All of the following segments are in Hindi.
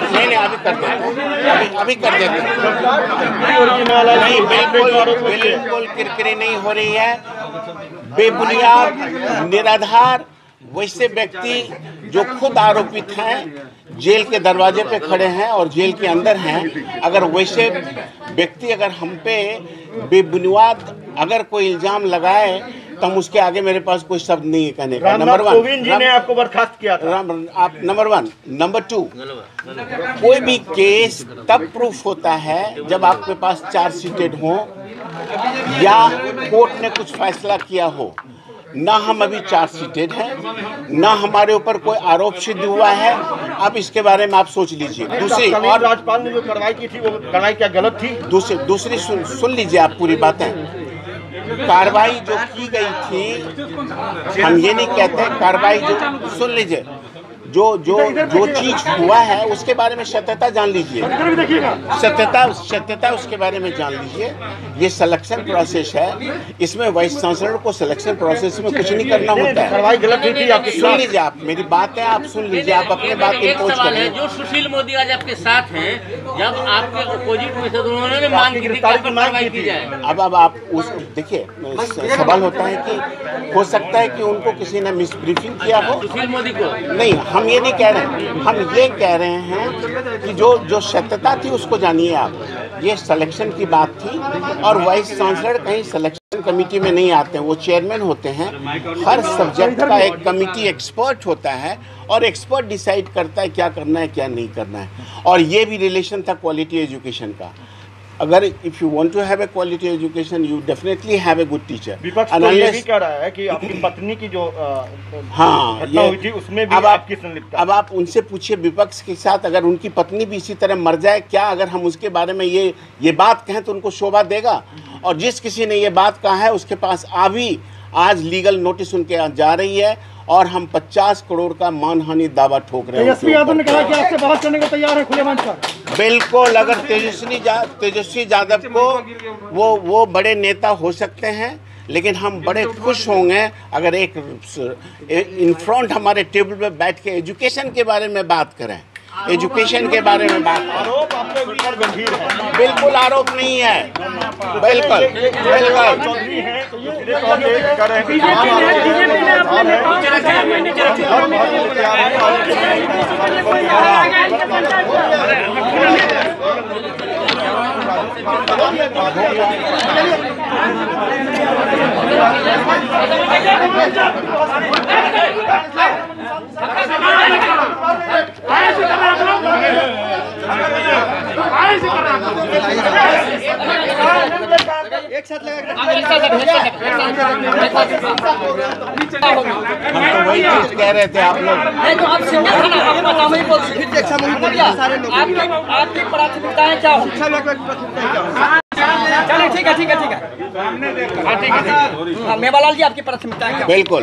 नहीं अभी कर देते नहीं, बिल्कुल किरकिरी नहीं हो रही है। बेबुनियाद निराधार वैसे व्यक्ति जो खुद आरोपित हैं, जेल के दरवाजे पे खड़े हैं और जेल के अंदर हैं, अगर वैसे व्यक्ति अगर हम पे बेबुनियाद अगर कोई इल्जाम लगाए तो हम उसके आगे मेरे पास कोई शब्द नहीं है कहने का। नंबर वन, कोविंद जी ने आपको बर्खास्त किया था। आप नंबर वन। नंबर टू, कोई भी केस तब प्रूफ होता है जब आपके पास चार्जशीटेड हो या कोर्ट ने कुछ फैसला किया हो। ना हम अभी चार्जशीटेड हैं, ना हमारे ऊपर कोई आरोप सिद्ध हुआ है। अब इसके बारे में आप सोच लीजिए। दूसरी, और राज्यपाल ने जो कार्रवाई की थी वो कार्रवाई क्या गलत थी? दूसरी सुन लीजिए आप पूरी बातें। कार्रवाई जो की गई थी, हम ये नहीं कहते कार्रवाई जो, सुन लीजिए, जो चीज हुआ है उसके बारे में सत्यता जान लीजिए, सत्यता उसके बारे में जान लीजिए। ये सिलेक्शन प्रोसेस है, इसमें वाइस चांसलर को सिलेक्शन प्रोसेस में कुछ नहीं करना होता है। कार्रवाई गलत हुई थी आपके? सुन लीजिए, आप मेरी बात है, आप सुन लीजिए, आप अपने बात को एक सवाल है, जो सुशील मोदी आज आपके साथ हैं, जब आपके अपोजिट में थे उन्होंने मांग की थी कार्रवाई की जाए। अब आप उस देखिए, सवाल होता है कि हो सकता है कि उनको किसी ने मिसब्रीफिंग किया हो सुशील मोदी को। नहीं, हम ये नहीं कह रहे हैं, हम ये कह रहे हैं कि जो सत्यता थी उसको जानिए आप। ये सिलेक्शन की बात थी और वाइस चांसलर कहीं सिलेक्शन कमेटी में नहीं आते हैं, वो चेयरमैन होते हैं। हर सब्जेक्ट का एक कमेटी एक्सपर्ट होता है और एक्सपर्ट डिसाइड करता है क्या करना है क्या नहीं करना है। और ये भी रिलेशन था क्वालिटी एजुकेशन का। अगर if you want to have a quality education you definitely have a good teacher. विपक्ष तो ये भी कह रहा है कि आपकी पत्नी की जो घटना हुई थी उसमें भी आपकी संलिप्तता। अब आप उनसे पूछिए विपक्ष के साथ, अगर उनकी पत्नी भी इसी तरह मर जाए, क्या अगर हम उसके बारे में ये बात कहें तो उनको शोभा देगा? और जिस किसी ने ये बात कहा है उसके पास आज लीगल नोटिस उनके जा रही है और हम 50 करोड़ का मानहानि दावा ठोक रहे हैं। तेजस्वी यादव ने कहा कि आपसे बहस करने को तैयार है खुले मंच पर। बिल्कुल, अगर तेजस्वी यादव को वो बड़े नेता हो सकते हैं, लेकिन हम बड़े खुश होंगे अगर एक इन फ्रंट हमारे टेबल पे बैठ के एजुकेशन के बारे में बात करें, एजुकेशन के बारे में बात। आरोप आपके ऊपर गंभीर है? बिल्कुल आरोप नहीं है, बिल्कुल एक साथ लगा हम तो वही चीज कह रहे थे आप लोग। आपकी प्राथमिकताएं क्या हो? चलिए ठीक है। मेवालाल जी आपकी प्राथमिकताएं क्या? बिल्कुल,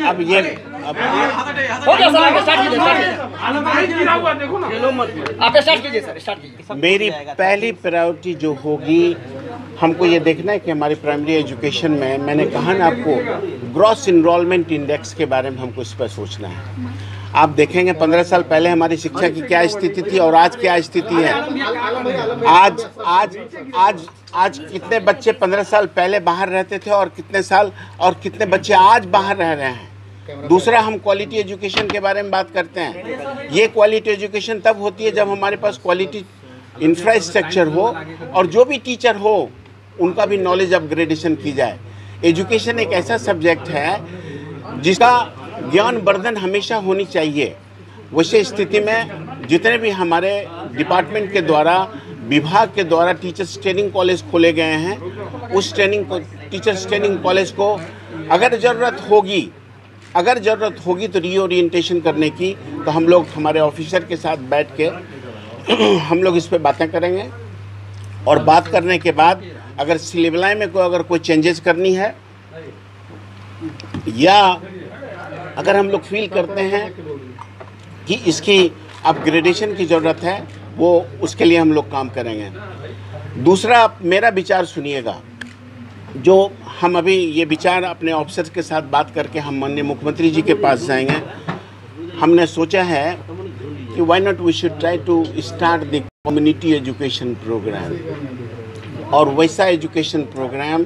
अब ये हो गया सर, आप स्टार्ट कीजिए सर। मेरी पहली प्रायोरिटी जो होगी, हमको ये देखना है कि हमारी प्राइमरी एजुकेशन में, मैंने कहा ना आपको, ग्रॉस इनरोलमेंट इंडेक्स के बारे में हमको इस पर सोचना है। आप देखेंगे 15 साल पहले हमारी शिक्षा की क्या स्थिति थी और आज क्या स्थिति है। आज कितने बच्चे 15 साल पहले बाहर रहते थे और कितने बच्चे आज बाहर रह रहे हैं। दूसरा, हम क्वालिटी एजुकेशन के बारे में बात करते हैं। ये क्वालिटी एजुकेशन तब होती है जब हमारे पास क्वालिटी इंफ्रास्ट्रक्चर हो और जो भी टीचर हो उनका भी नॉलेज अपग्रेडेशन की जाए। एजुकेशन एक ऐसा सब्जेक्ट है जिसका ज्ञानवर्धन हमेशा होनी चाहिए। वैसे स्थिति में जितने भी हमारे डिपार्टमेंट के द्वारा, विभाग के द्वारा टीचर्स ट्रेनिंग कॉलेज खोले गए हैं, उस टीचर्स ट्रेनिंग कॉलेज को अगर ज़रूरत होगी तो रीओरिएंटेशन करने की, तो हम लोग हमारे ऑफिसर के साथ बैठ के हम लोग इस पे बातें करेंगे। और बात करने के बाद अगर सिलेबस में अगर कोई चेंजेस करनी है या अगर हम लोग फील करते हैं कि इसकी अपग्रेडेशन की ज़रूरत है, वो उसके लिए हम लोग काम करेंगे। दूसरा, मेरा विचार सुनिएगा। जो हम अभी ये विचार अपने ऑफिसर के साथ बात करके हम माननीय मुख्यमंत्री जी के पास जाएंगे। हमने सोचा है कि why not we should try to start the community education program, और वैसा एजुकेशन प्रोग्राम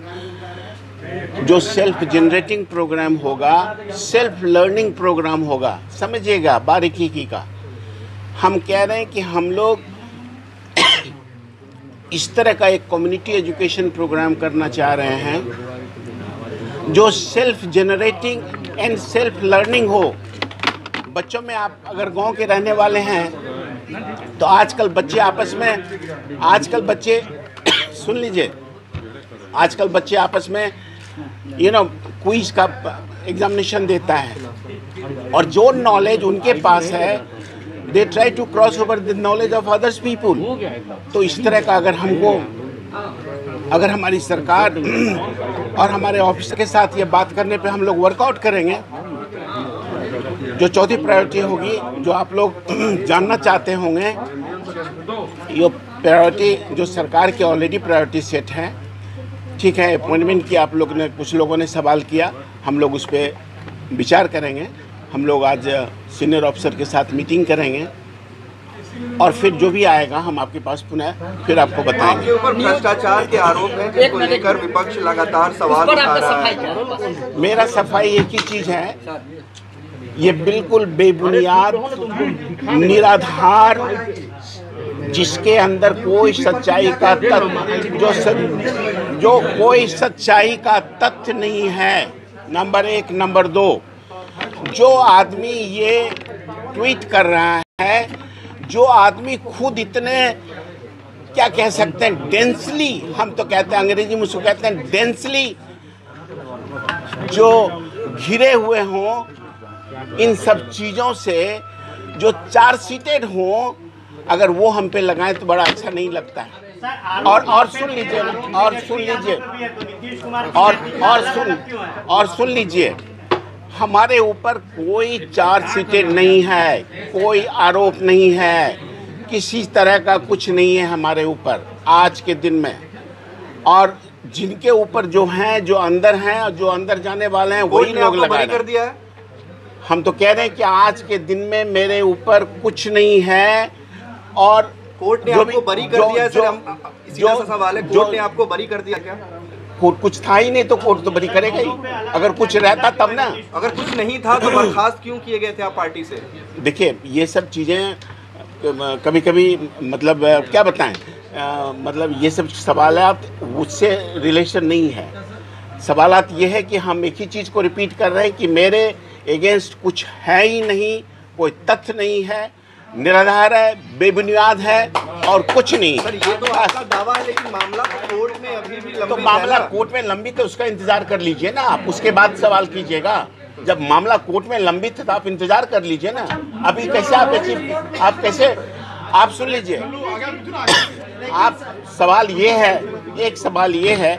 जो सेल्फ जनरेटिंग प्रोग्राम होगा, सेल्फ लर्निंग प्रोग्राम होगा। समझिएगा बारीकी की का, हम कह रहे हैं कि हम लोग इस तरह का एक कम्युनिटी एजुकेशन प्रोग्राम करना चाह रहे हैं जो self generating and self learning हो। बच्चों में, आप अगर गांव के रहने वाले हैं तो आजकल बच्चे आपस में, आजकल बच्चे सुन लीजिए, आजकल बच्चे आपस में क्विज का एग्जामिनेशन देता है, और जो नॉलेज उनके पास है they try to cross over the knowledge of others people. तो इस तरह का अगर हमारी सरकार और हमारे ऑफिसर के साथ ये बात करने पे हम लोग वर्कआउट करेंगे, जो चौथी प्रायोरिटी होगी, जो आप लोग जानना चाहते होंगे, ये प्रायोरिटी जो सरकार की ऑलरेडी प्रायोरिटी सेट है। ठीक है, अपॉइंटमेंट की आप लोग ने, कुछ लोगों ने सवाल किया, हम लोग उस पर विचार करेंगे। हम लोग आज सीनियर ऑफिसर के साथ मीटिंग करेंगे और फिर जो भी आएगा हम आपके पास पुनः फिर आपको बताएंगे। आपके ऊपर भ्रष्टाचार के आरोप हैं जिसको लेकर विपक्ष लगातार सवाल उठा रहा है। मेरा सफाई एक ही चीज़ है, ये बिल्कुल बेबुनियाद, निराधार, जिसके अंदर कोई सच्चाई का तथ्य, जो कोई सच्चाई का तथ्य नहीं है, नंबर एक। नंबर दो, जो आदमी ये ट्वीट कर रहा है, जो आदमी खुद इतने, क्या कह सकते हैं, डेंसली, हम तो कहते हैं अंग्रेजी में उसको कहते हैं डेंसली, जो घिरे हुए हों इन सब चीज़ों से, जो चार्जशीटेड हों, अगर वो हम पे लगाएं तो बड़ा अच्छा नहीं लगता है। और सुन लीजिए, और सुन लीजिए, हमारे ऊपर कोई चार्जशीटेड नहीं है, कोई आरोप नहीं है, किसी तरह का कुछ नहीं है हमारे ऊपर आज के दिन में। और जिनके ऊपर जो हैं, जो अंदर हैं और जो अंदर जाने वाले हैं, वही लोग लगा कर दिया है। हम तो कह रहे हैं कि आज के दिन में मेरे ऊपर कुछ नहीं है, और कोर्ट ने आपको बरी कर दिया है सर। हम सीधा सा सवाल है, कोर्ट ने आपको बरी कर दिया क्या? कोर्ट कुछ था ही नहीं तो कोर्ट तो बरी करेगा ही, अगर कुछ रहता तब ना। अगर कुछ नहीं था तो बर्खास्त क्यों किए गए थे आप पार्टी से? देखिए, ये सब चीज़ें कभी कभी, मतलब क्या बताएं, मतलब ये सब सवालात उससे रिलेशन नहीं है। सवालात ये है कि हम एक ही चीज़ को रिपीट कर रहे हैं कि मेरे अगेंस्ट कुछ है ही नहीं, कोई तथ्य नहीं है, निराधार है, बेबुनियाद है और कुछ नहीं। सर, ये तो आपका दावा है, लेकिन मामला कोर्ट में अभी भी लंबित तो मामला कोर्ट में लंबित है, उसका इंतजार कर लीजिए ना आप, उसके बाद सवाल कीजिएगा। जब मामला कोर्ट में लंबित है तो आप इंतजार कर लीजिए ना। अभी कैसे आप कैसे, आप सुन लीजिए, आप सवाल ये है, एक सवाल ये है,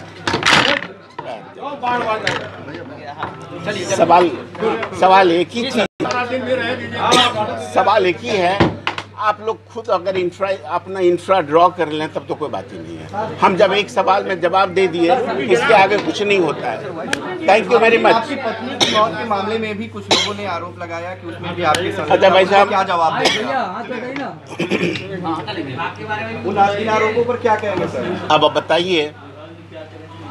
सवाल एक ही चीज, सवाल एक ही है, आप लोग खुद अगर अपना इंफ्रा ड्रॉ कर लें तब तो कोई बात ही नहीं है। हम जब एक सवाल में जवाब दे दिए, इसके आगे कुछ नहीं होता है। Thank you very much. आपकी पत्नी की मौत के मामले में भी कुछ लोगों ने आरोप लगाया कि उसमें भी आपके साथ, अच्छा भाई साहब, क्या जवाब देंगे? उन आरोपों पर क्या कहेंगे सर? अब बताइए,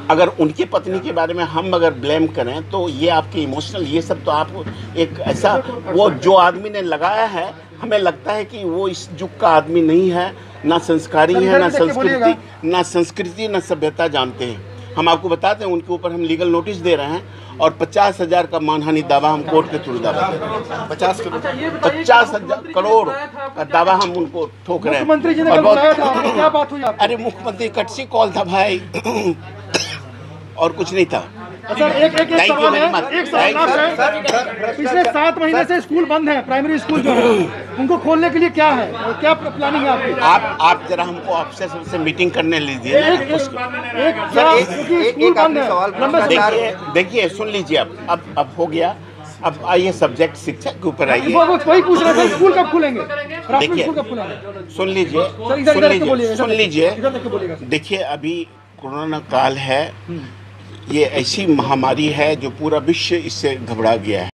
अगर उनकी पत्नी के बारे में हम अगर ब्लेम करें तो ये आपके इमोशनल, ये सब तो आप एक ऐसा, वो जो आदमी ने लगाया है, हमें लगता है कि वो इस युग का आदमी नहीं है, ना संस्कारी है, ना संस्कृति ना सभ्यता जानते हैं। हम आपको बताते हैं, उनके ऊपर हम लीगल नोटिस दे रहे हैं और 50,000 का मानहानि दावा हम कोर्ट के थ्रू दावा दे रहे हैं। 50,000 करोड़ का दावा हम उनको ठोक रहे हैं। अरे मुख्यमंत्री कटसी कॉल था भाई और कुछ नहीं था। सर, एक सवाल है, एक सवाल है, पिछले 7 महीने से स्कूल बंद है, प्राइमरी स्कूल जो है, उनको खोलने के लिए क्या है, क्या प्लानिंग है आपकी? आप जरा हमको ऑफिसर से मीटिंग करने लीजिए। देखिए, सुन लीजिए, अब हो गया। अब आइए सब्जेक्ट शिक्षा के ऊपर आइए। वही पूछ रहे थे, स्कूल कब खुलेंगे? देखिए, सुन लीजिए, देखिए, अभी कोरोना काल है, ये ऐसी महामारी है जो पूरा विश्व इससे घबरा गया है।